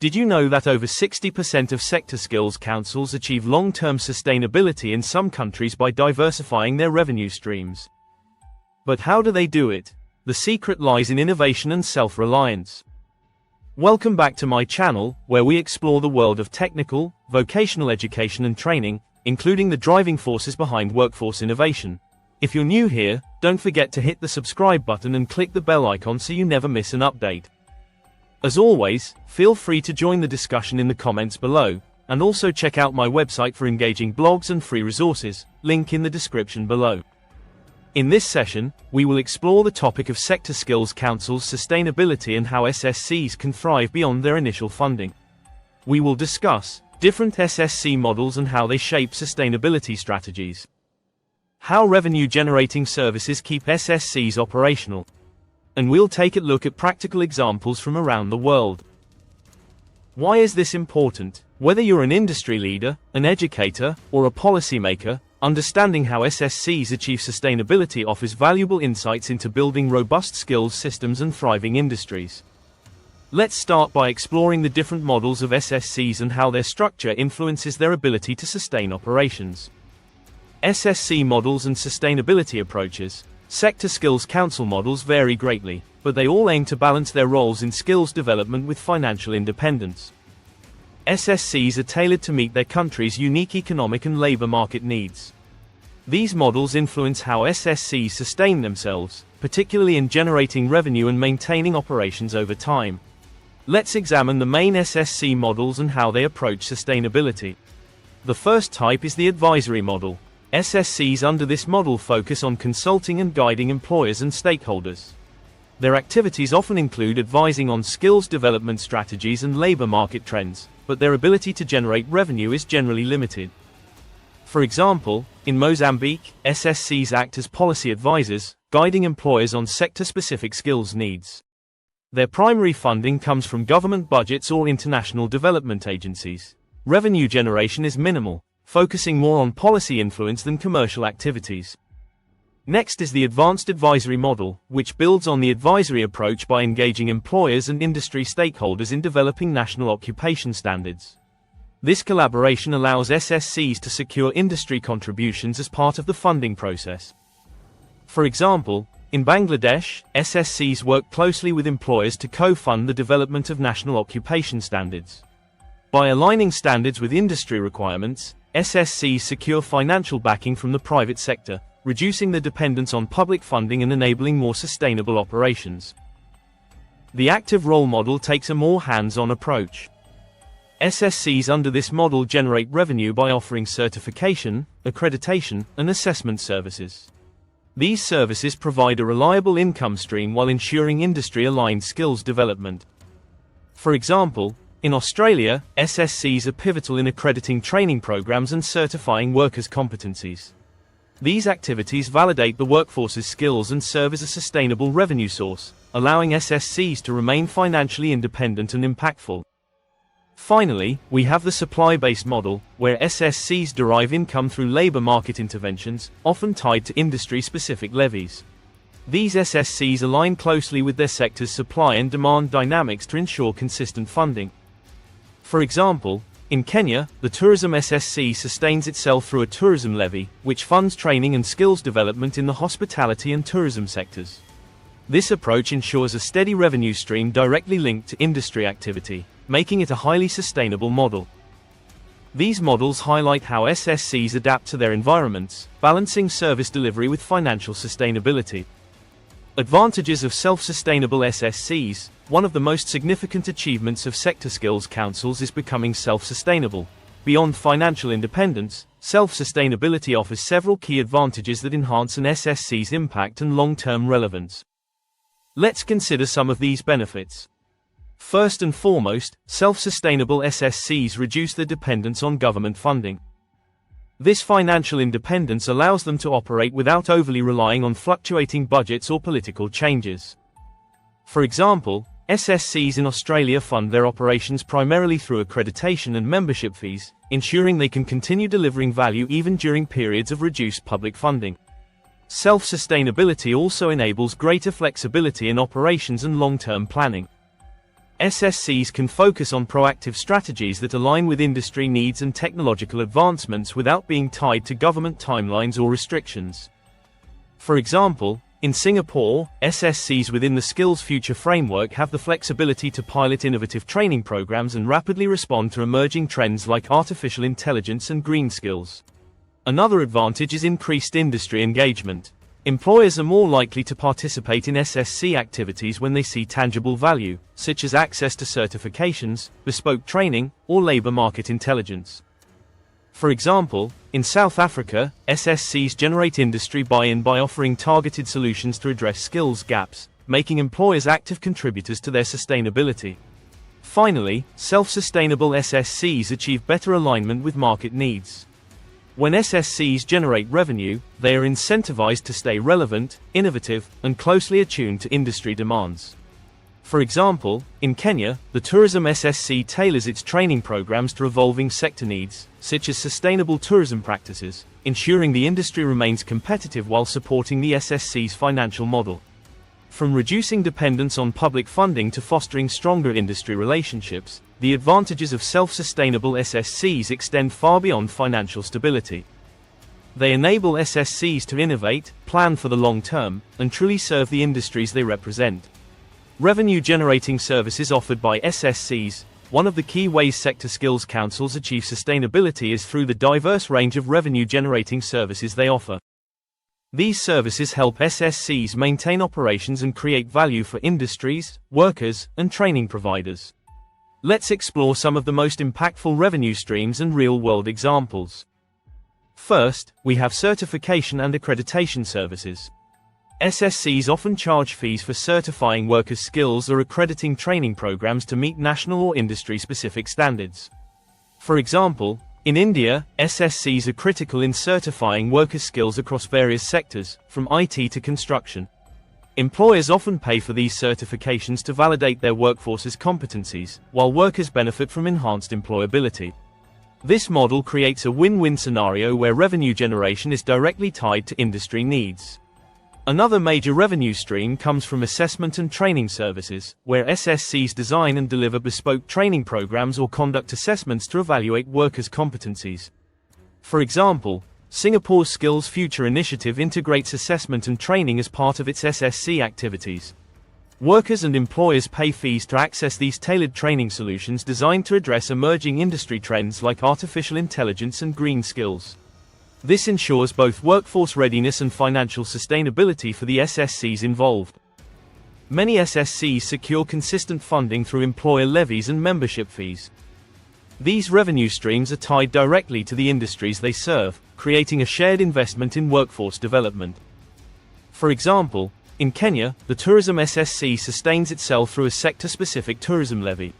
Did you know that over 60% of sector skills councils achieve long-term sustainability in some countries by diversifying their revenue streams? But how do they do it? The secret lies in innovation and self-reliance. Welcome back to my channel, where we explore the world of technical, vocational education and training, including the driving forces behind workforce innovation. If you're new here, don't forget to hit the subscribe button and click the bell icon so you never miss an update. As always, feel free to join the discussion in the comments below, and also check out my website for engaging blogs and free resources, link in the description below. In this session, we will explore the topic of sector skills councils sustainability and how SSCs can thrive beyond their initial funding. We will discuss different SSC models and how they shape sustainability strategies. How revenue-generating services keep SSCs operational. And we'll take a look at practical examples from around the world. Why is this important? Whether you're an industry leader, an educator, or a policymaker, understanding how SSCs achieve sustainability offers valuable insights into building robust skills systems and thriving industries. Let's start by exploring the different models of SSCs and how their structure influences their ability to sustain operations. SSC models and sustainability approaches. Sector skills council models vary greatly, but they all aim to balance their roles in skills development with financial independence. SSCs are tailored to meet their country's unique economic and labor market needs. These models influence how SSCs sustain themselves, particularly in generating revenue and maintaining operations over time. Let's examine the main SSC models and how they approach sustainability. The first type is the advisory model. SSCs under this model focus on consulting and guiding employers and stakeholders. Their activities often include advising on skills development strategies and labor market trends, but their ability to generate revenue is generally limited. For example, in Mozambique, SSCs act as policy advisors, guiding employers on sector-specific skills needs. Their primary funding comes from government budgets or international development agencies. Revenue generation is minimal, focusing more on policy influence than commercial activities. Next is the advanced advisory model, which builds on the advisory approach by engaging employers and industry stakeholders in developing national occupation standards. This collaboration allows SSCs to secure industry contributions as part of the funding process. For example, in Bangladesh, SSCs work closely with employers to co-fund the development of national occupation standards. By aligning standards with industry requirements, SSCs secure financial backing from the private sector, reducing the dependence on public funding and enabling more sustainable operations. The active role model takes a more hands-on approach. SSCs under this model generate revenue by offering certification, accreditation, and assessment services. These services provide a reliable income stream while ensuring industry-aligned skills development. For example, in Australia, SSCs are pivotal in accrediting training programs and certifying workers' competencies. These activities validate the workforce's skills and serve as a sustainable revenue source, allowing SSCs to remain financially independent and impactful. Finally, we have the supply-based model, where SSCs derive income through labor market interventions, often tied to industry-specific levies. These SSCs align closely with their sector's supply and demand dynamics to ensure consistent funding. For example, in Kenya, the tourism SSC sustains itself through a tourism levy, which funds training and skills development in the hospitality and tourism sectors. This approach ensures a steady revenue stream directly linked to industry activity, making it a highly sustainable model. These models highlight how SSCs adapt to their environments, balancing service delivery with financial sustainability. Advantages of self-sustainable SSCs. One of the most significant achievements of sector skills councils is becoming self-sustainable. Beyond financial independence, self-sustainability offers several key advantages that enhance an SSC's impact and long-term relevance. Let's consider some of these benefits. First and foremost, self-sustainable SSCs reduce their dependence on government funding. This financial independence allows them to operate without overly relying on fluctuating budgets or political changes. For example, SSCs in Australia fund their operations primarily through accreditation and membership fees, ensuring they can continue delivering value even during periods of reduced public funding. Self-sustainability also enables greater flexibility in operations and long-term planning. SSCs can focus on proactive strategies that align with industry needs and technological advancements without being tied to government timelines or restrictions. For example, in Singapore, SSCs within the Skills Future framework have the flexibility to pilot innovative training programs and rapidly respond to emerging trends like artificial intelligence and green skills. Another advantage is increased industry engagement. Employers are more likely to participate in SSC activities when they see tangible value, such as access to certifications, bespoke training, or labor market intelligence. For example, in South Africa, SSCs generate industry buy-in by offering targeted solutions to address skills gaps, making employers active contributors to their sustainability. Finally, self-sustainable SSCs achieve better alignment with market needs. When SSCs generate revenue, they are incentivized to stay relevant, innovative, and closely attuned to industry demands. For example, in Kenya, the tourism SSC tailors its training programs to evolving sector needs, such as sustainable tourism practices, ensuring the industry remains competitive while supporting the SSC's financial model. From reducing dependence on public funding to fostering stronger industry relationships, the advantages of self-sustainable SSCs extend far beyond financial stability. They enable SSCs to innovate, plan for the long term, and truly serve the industries they represent. Revenue-generating services offered by SSCs. One of the key ways sector skills councils achieve sustainability is through the diverse range of revenue-generating services they offer. These services help SSCs maintain operations and create value for industries, workers, and training providers. Let's explore some of the most impactful revenue streams and real-world examples. First, we have certification and accreditation services. SSCs often charge fees for certifying workers' skills or accrediting training programs to meet national or industry-specific standards. For example, in India, SSCs are critical in certifying workers' skills across various sectors, from IT to construction. Employers often pay for these certifications to validate their workforce's competencies, while workers benefit from enhanced employability. This model creates a win-win scenario where revenue generation is directly tied to industry needs. Another major revenue stream comes from assessment and training services, where SSCs design and deliver bespoke training programs or conduct assessments to evaluate workers' competencies. For example, Singapore's Skills Future initiative integrates assessment and training as part of its SSC activities. Workers and employers pay fees to access these tailored training solutions designed to address emerging industry trends like artificial intelligence and green skills. This ensures both workforce readiness and financial sustainability for the SSCs involved. Many SSCs secure consistent funding through employer levies and membership fees. These revenue streams are tied directly to the industries they serve, creating a shared investment in workforce development. For example, in Kenya, the tourism SSC sustains itself through a sector-specific tourism levy.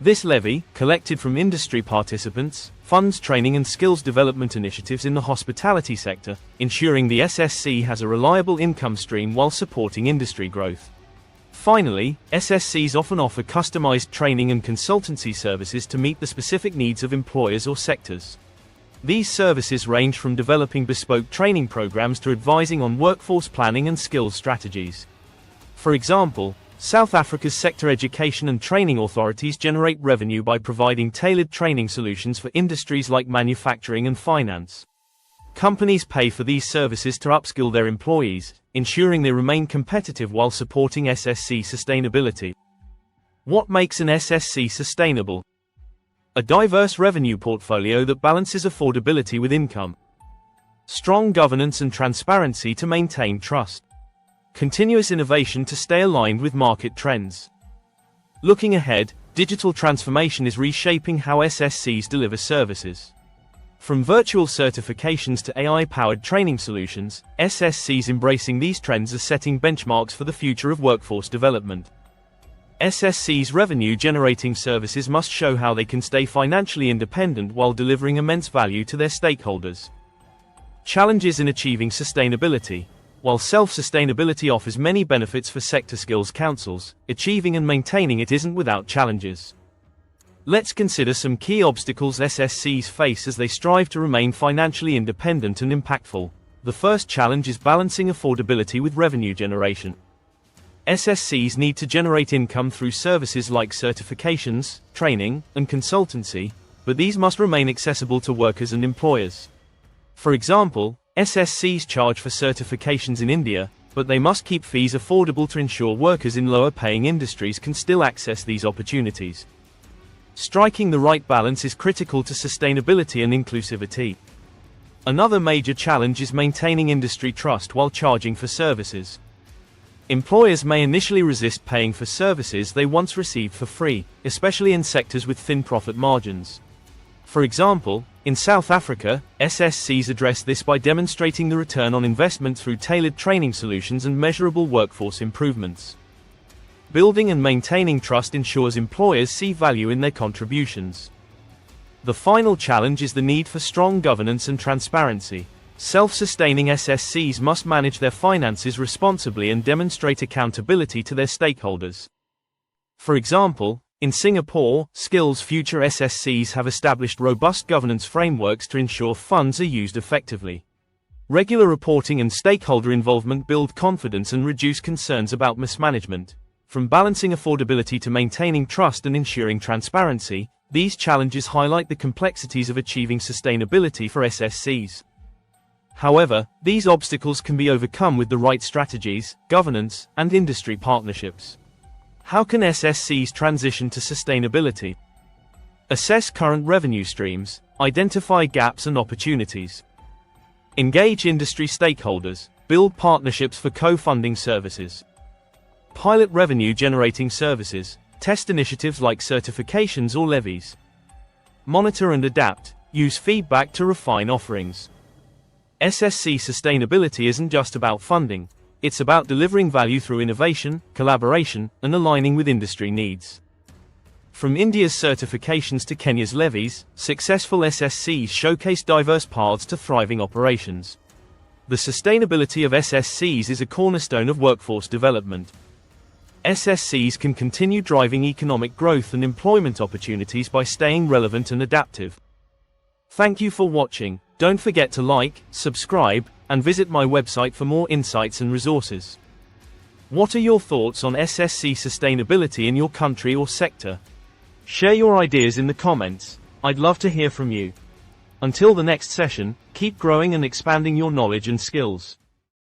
This levy, collected from industry participants, funds training and skills development initiatives in the hospitality sector, ensuring the SSC has a reliable income stream while supporting industry growth. Finally, SSCs often offer customized training and consultancy services to meet the specific needs of employers or sectors. These services range from developing bespoke training programs to advising on workforce planning and skills strategies. For example, South Africa's sector education and training authorities generate revenue by providing tailored training solutions for industries like manufacturing and finance. Companies pay for these services to upskill their employees, ensuring they remain competitive while supporting SSC sustainability. What makes an SSC sustainable? A diverse revenue portfolio that balances affordability with income. Strong governance and transparency to maintain trust. Continuous innovation to stay aligned with market trends. Looking ahead, digital transformation is reshaping how SSCs deliver services. From virtual certifications to AI-powered training solutions, SSCs embracing these trends are setting benchmarks for the future of workforce development. SSCs' revenue-generating services must show how they can stay financially independent while delivering immense value to their stakeholders. Challenges in achieving sustainability. While self-sustainability offers many benefits for sector skills councils, achieving and maintaining it isn't without challenges. Let's consider some key obstacles SSCs face as they strive to remain financially independent and impactful. The first challenge is balancing affordability with revenue generation. SSCs need to generate income through services like certifications, training, and consultancy, but these must remain accessible to workers and employers. For example, SSCs charge for certifications in India, but they must keep fees affordable to ensure workers in lower-paying industries can still access these opportunities. Striking the right balance is critical to sustainability and inclusivity. Another major challenge is maintaining industry trust while charging for services. Employers may initially resist paying for services they once received for free, especially in sectors with thin profit margins. For example, in South Africa, SSCs address this by demonstrating the return on investment through tailored training solutions and measurable workforce improvements. Building and maintaining trust ensures employers see value in their contributions. The final challenge is the need for strong governance and transparency. Self-sustaining SSCs must manage their finances responsibly and demonstrate accountability to their stakeholders. For example, in Singapore, Skills Future SSCs have established robust governance frameworks to ensure funds are used effectively. Regular reporting and stakeholder involvement build confidence and reduce concerns about mismanagement. From balancing affordability to maintaining trust and ensuring transparency, these challenges highlight the complexities of achieving sustainability for SSCs. However, these obstacles can be overcome with the right strategies, governance, and industry partnerships. How can SSCs transition to sustainability? Assess current revenue streams, identify gaps and opportunities. Engage industry stakeholders, build partnerships for co-funding services. Pilot revenue-generating services, test initiatives like certifications or levies. Monitor and adapt, use feedback to refine offerings. SSC sustainability isn't just about funding, it's about delivering value through innovation, collaboration, and aligning with industry needs. From India's certifications to Kenya's levies, successful SSCs showcase diverse paths to thriving operations. The sustainability of SSCs is a cornerstone of workforce development. SSCs can continue driving economic growth and employment opportunities by staying relevant and adaptive. Thank you for watching. Don't forget to like, subscribe, and visit my website for more insights and resources. What are your thoughts on SSC sustainability in your country or sector? Share your ideas in the comments. I'd love to hear from you. Until the next session, keep growing and expanding your knowledge and skills.